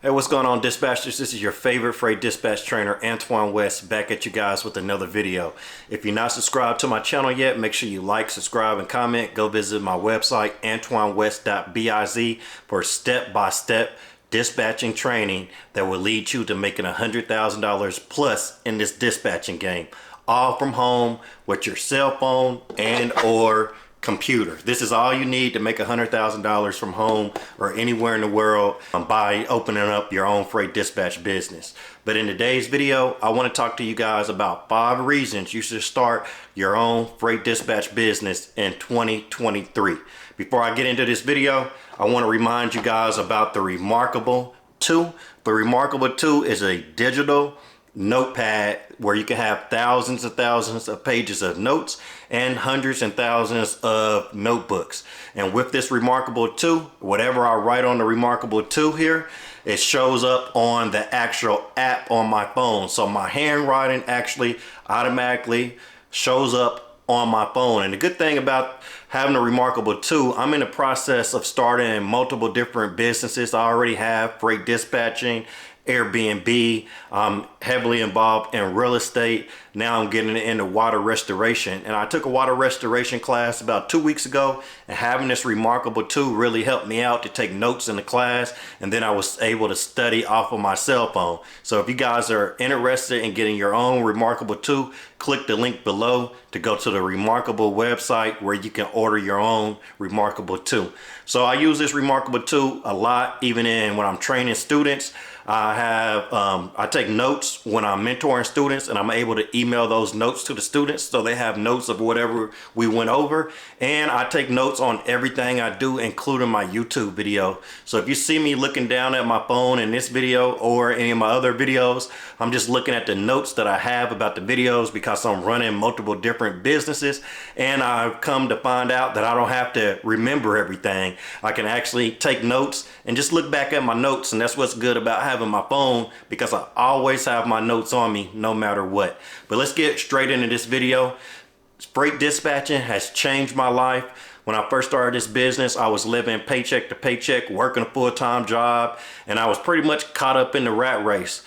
Hey, what's going on, dispatchers? This is your favorite freight dispatch trainer, Antoine West, back at you guys with another video. If you're not subscribed to my channel yet, make sure you like, subscribe, and comment. Go visit my website, ANTOINEWEST.BIZ, for step-by-step dispatching training that will lead you to making $100,000 plus in this dispatching game, all from home with your cell phone and or computer. This is all you need to make $100,000 from home or anywhere in the world by opening up your own freight dispatch business. But in today's video, I want to talk to you guys about 5 reasons you should start your own freight dispatch business in 2023. Before I get into this video, I want to remind you guys about the Remarkable 2. The Remarkable 2 is a digital notepad where you can have thousands and thousands of pages of notes and hundreds and thousands of notebooks. And with this Remarkable 2, whatever I write on the Remarkable 2 here, it shows up on the actual app on my phone. So my handwriting actually automatically shows up on my phone. And the good thing about having a Remarkable 2, I'm in the process of starting multiple different businesses. I already have freight dispatching, Airbnb. I'm heavily involved in real estate. Now I'm getting into water restoration, and I took a water restoration class about 2 weeks ago, and having this Remarkable 2 really helped me out to take notes in the class, and then I was able to study off of my cell phone. So if you guys are interested in getting your own Remarkable 2, click the link below to go to the Remarkable website where you can order your own Remarkable 2. So I use this Remarkable 2 a lot, even when I'm training students. I take notes when I'm mentoring students, and I'm able to email those notes to the students so they have notes of whatever we went over. And I take notes on everything I do, including my YouTube video. So if you see me looking down at my phone in this video or any of my other videos, I'm just looking at the notes that I have about the videos because I'm running multiple different businesses, and I've come to find out that I don't have to remember everything. I can actually take notes and just look back at my notes, and that's what's good about having my phone, because I always have my notes on me no matter what. But let's get straight into this video. Freight dispatching has changed my life. When I first started this business, I was living paycheck to paycheck, working a full-time job, and I was pretty much caught up in the rat race.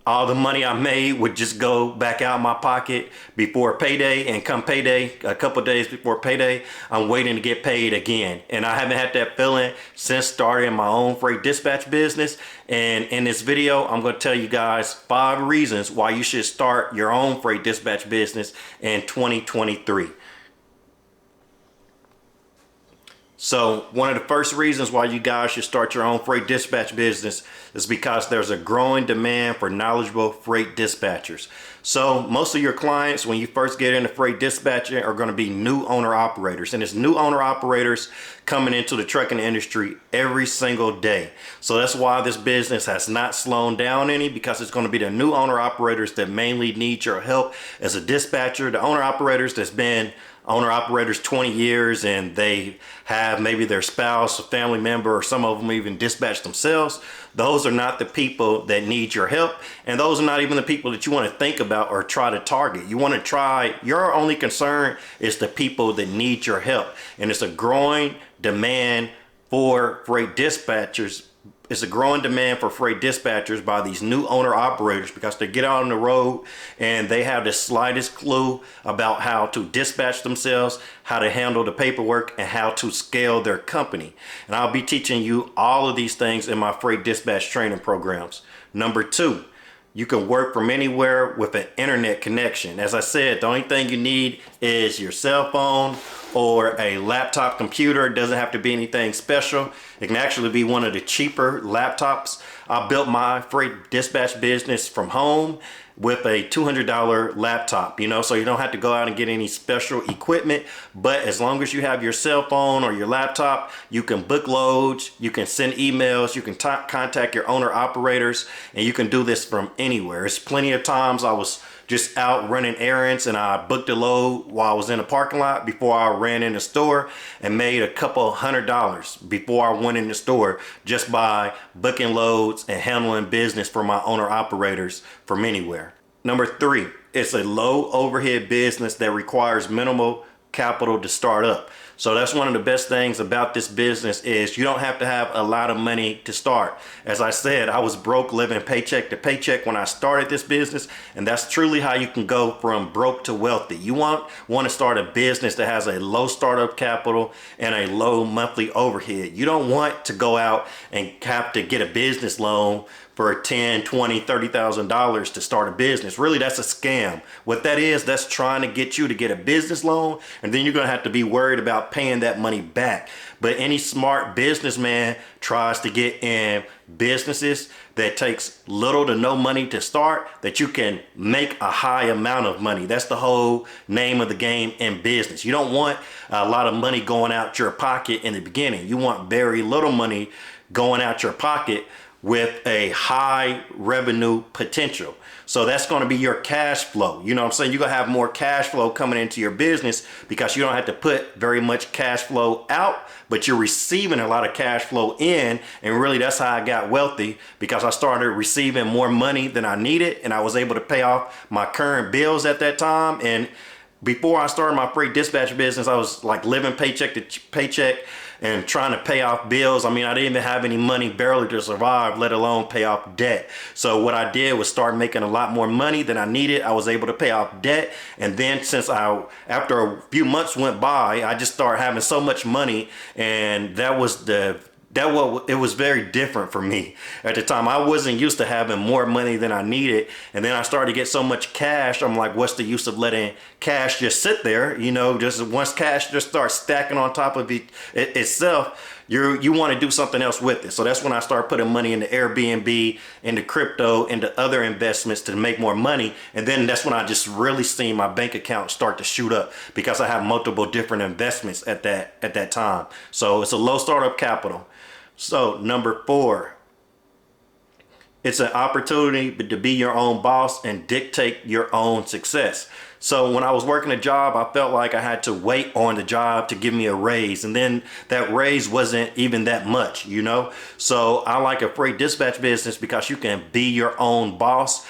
All the money I made would just go back out my pocket before payday, and come payday, a couple days before payday, I'm waiting to get paid again. And I haven't had that feeling since starting my own freight dispatch business. And in this video, I'm going to tell you guys 5 reasons why you should start your own freight dispatch business in 2023. So one of the first reasons why you guys should start your own freight dispatch business is because there's a growing demand for knowledgeable freight dispatchers. So most of your clients, when you first get into freight dispatching, are going to be new owner operators, and it's new owner operators coming into the trucking industry every single day. So that's why this business has not slowed down any, because it's going to be the new owner operators that mainly need your help as a dispatcher. The owner operators that's been owner operators 20 years and they have maybe their spouse, a family member, or some of them even dispatch themselves. Those are not the people that need your help, and those are not even the people that you want to think about or try to target. You want to try, your only concern is the people that need your help. And it's a growing demand for freight dispatchers. It's a growing demand for freight dispatchers by these new owner operators, because they get out on the road and they have the slightest clue about how to dispatch themselves, how to handle the paperwork, and how to scale their company. And I'll be teaching you all of these things in my freight dispatch training programs. Number 2, you can work from anywhere with an internet connection. As I said, the only thing you need is your cell phone or a laptop computer. It doesn't have to be anything special. It can actually be one of the cheaper laptops. I built my freight dispatch business from home with a $200 laptop, so you don't have to go out and get any special equipment. But as long as you have your cell phone or your laptop, you can book loads, you can send emails, you can contact your owner operators, and you can do this from anywhere. There's plenty of times I was just out running errands and I booked a load while I was in the parking lot before I ran in the store, and made a couple $100 before I went in the store just by booking loads and handling business for my owner operators from anywhere. Number 3, it's a low overhead business that requires minimal capital to start up. So that's one of the best things about this business is you don't have to have a lot of money to start. As I said, I was broke, living paycheck to paycheck when I started this business, and that's truly how you can go from broke to wealthy. You want to start a business that has a low startup capital and a low monthly overhead. You don't want to go out and have to get a business loan for $10, $20, $30,000 to start a business. Really, that's a scam. What that is, that's trying to get you to get a business loan, and then you're gonna have to be worried about paying that money back. But any smart businessman tries to get in businesses that takes little to no money to start, that you can make a high amount of money. That's the whole name of the game in business. You don't want a lot of money going out your pocket in the beginning. You want very little money going out your pocket with a high revenue potential. So that's going to be your cash flow. You know what I'm saying? You're going to have more cash flow coming into your business because you don't have to put very much cash flow out, but you're receiving a lot of cash flow in. And really, that's how I got wealthy, because I started receiving more money than I needed, and I was able to pay off my current bills at that time. And before I started my freight dispatch business, I was like living paycheck to paycheck and trying to pay off bills. I mean, I didn't even have any money barely to survive, let alone pay off debt. So what I did was start making a lot more money than I needed. I was able to pay off debt. And then after a few months went by, I just started having so much money, and it was very different for me at the time. I wasn't used to having more money than I needed, and then I started to get so much cash. I'm like, what's the use of letting cash just sit there? You know, just once cash just starts stacking on top of itself, you want to do something else with it. So that's when I started putting money into Airbnb, into crypto, into other investments to make more money. And then that's when I just really seen my bank account start to shoot up, because I have multiple different investments at that time. So it's a low startup capital. So number 4, it's an opportunity to be your own boss and dictate your own success. So when I was working a job, I felt like I had to wait on the job to give me a raise, and then that raise wasn't even that much, you know? So I like a freight dispatch business because you can be your own boss.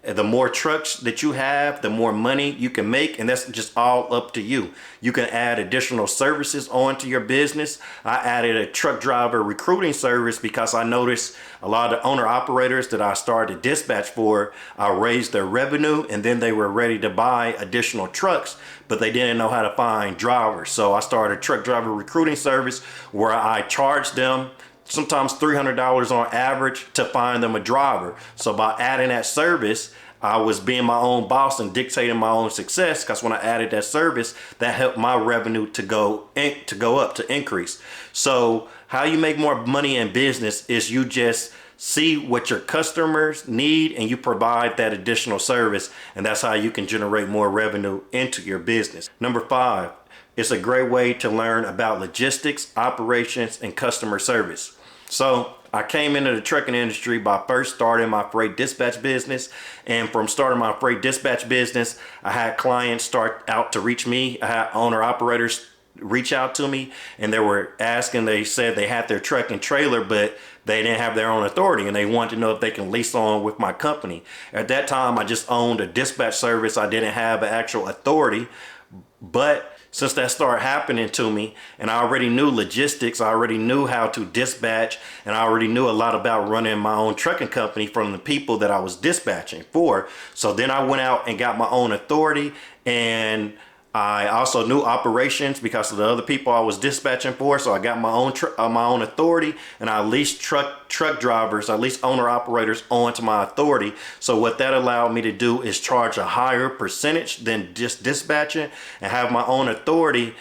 The more trucks that you have, the more money you can make, and that's just all up to you. You can add additional services onto your business. I added a truck driver recruiting service because I noticed a lot of the owner operators that I started to dispatch for, I raised their revenue, and then they were ready to buy additional trucks, but they didn't know how to find drivers. So I started a truck driver recruiting service where I charged them sometimes $300 on average to find them a driver. So by adding that service, I was being my own boss and dictating my own success, because when I added that service, that helped my revenue to go up, to increase. So how you make more money in business is you just see what your customers need and you provide that additional service, and that's how you can generate more revenue into your business. Number 5, it's a great way to learn about logistics, operations, and customer service. So I came into the trucking industry by first starting my freight dispatch business. And from starting my freight dispatch business, I had clients start out to reach me. I had owner operators reach out to me, and they said they had their truck and trailer, but they didn't have their own authority, and they wanted to know if they can lease on with my company. At that time, I just owned a dispatch service. I didn't have an actual authority, but since that started happening to me, and I already knew logistics, I already knew how to dispatch, and I already knew a lot about running my own trucking company from the people that I was dispatching for. So then I went out and got my own authority, and I also knew operations because of the other people I was dispatching for. So I got my own authority, and I leased truck drivers, I leased owner operators onto my authority. So what that allowed me to do is charge a higher percentage than just dispatching and have my own authority.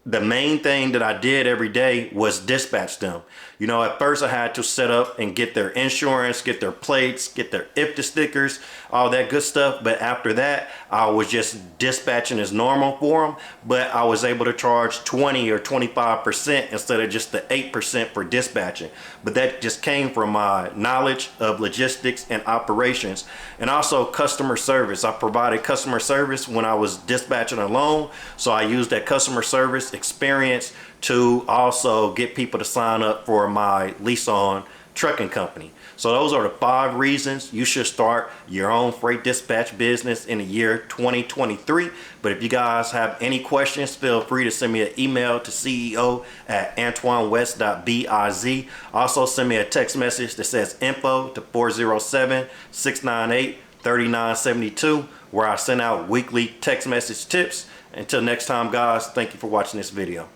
The main thing that I did every day was dispatch them. You know, at first I had to set up and get their insurance, get their plates, get their IFTA stickers, all that good stuff. But after that, I was just dispatching as normal for them. But I was able to charge 20 or 25% instead of just the 8% for dispatching. But that just came from my knowledge of logistics and operations, and also customer service. I provided customer service when I was dispatching alone. So I used that customer service experience to also get people to sign up for my lease on trucking company. So those are the 5 reasons you should start your own freight dispatch business in the year 2023. But if you guys have any questions, feel free to send me an email to CEO@ANTOINEWEST.BIZ. Also send me a text message that says info to 407-698-3972, where I send out weekly text message tips. Until next time, guys, thank you for watching this video.